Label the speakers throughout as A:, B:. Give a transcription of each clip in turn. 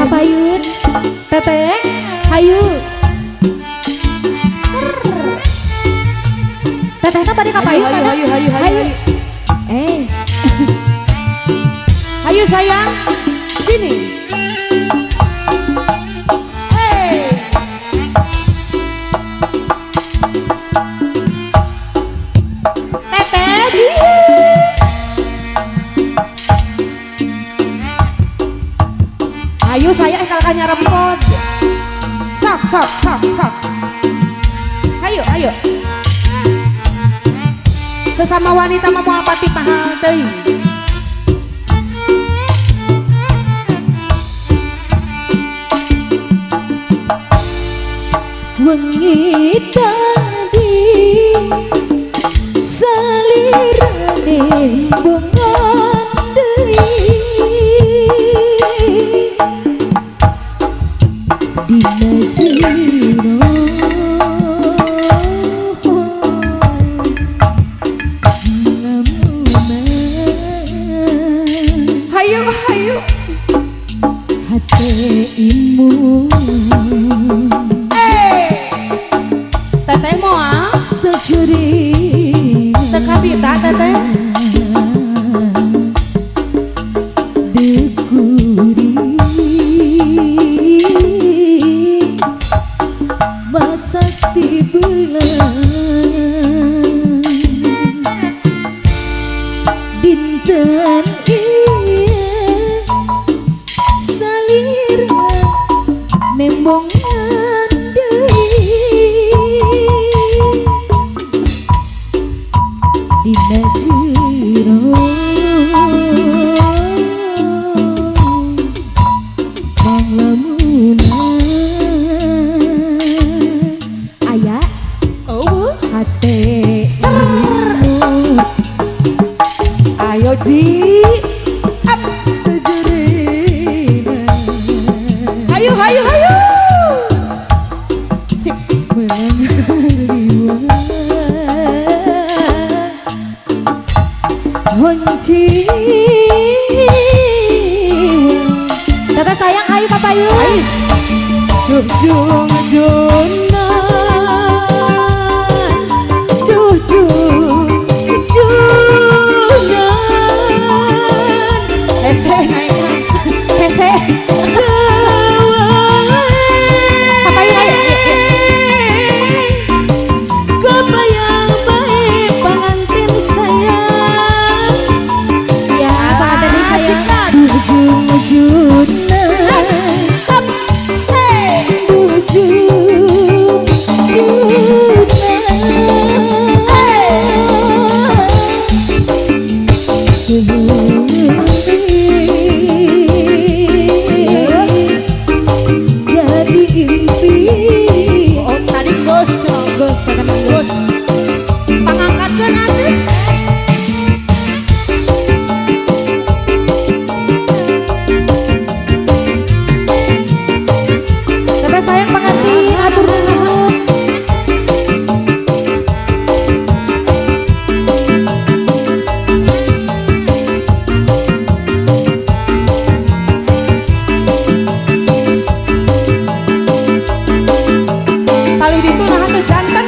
A: kapayun. Teteh, hayu. Tetehna pada kapayun mana?
B: Hayu. Hayu sayang, sini. Ayo saya kalkan nyarempot. Sok. Ayo. Sesama wanita mau apati pahal teuing.
A: Wengi tadi salirane bengan deui dina jero
B: Hayu
A: hati imun
B: teteh moal
A: sejuri
B: teka bita teteh
A: dekuri mata tibelang dinten iya salira nembongan dina jero panglamunan aya hate imut
B: ayo ji
A: sejerena
B: hayu sip
A: honci Tata sayang hayu kapayun
B: junan hese
A: kapayun hayu
B: kebayang baik pengantin sayang
A: ya pengantin sayang jadi impi
B: tadi gos pangangkatkeun nanti
A: Tata sayang pengantin atur nuhun
B: paling ditu nahan teu janten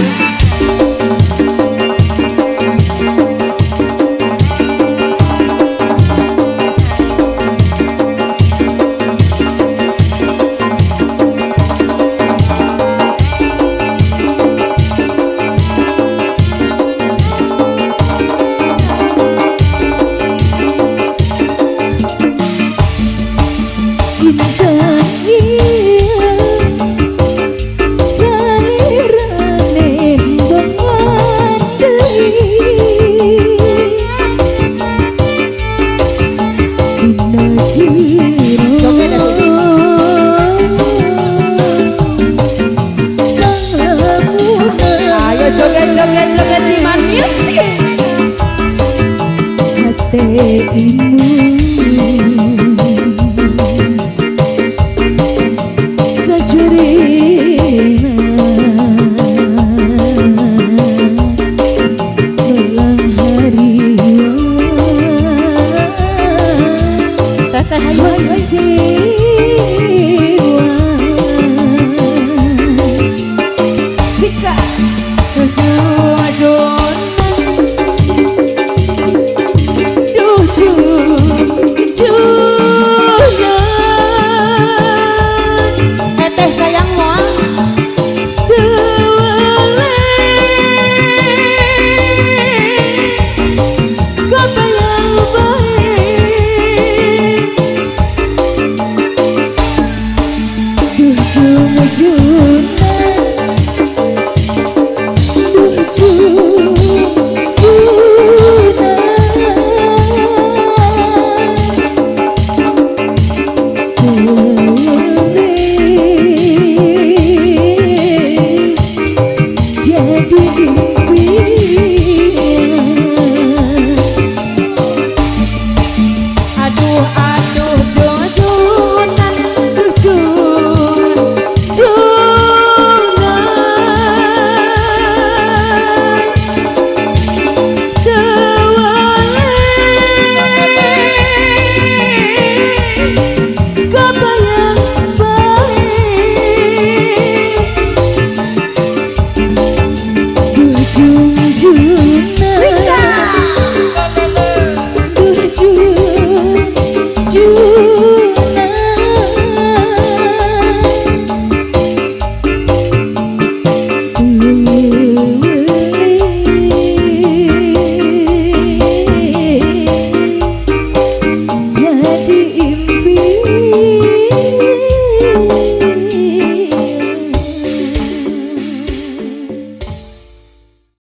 A: intan iya salirane bengan deui dina jero
B: ayo joget di manis
A: hate imun sejurina belang harian
B: teteh hayu
A: honci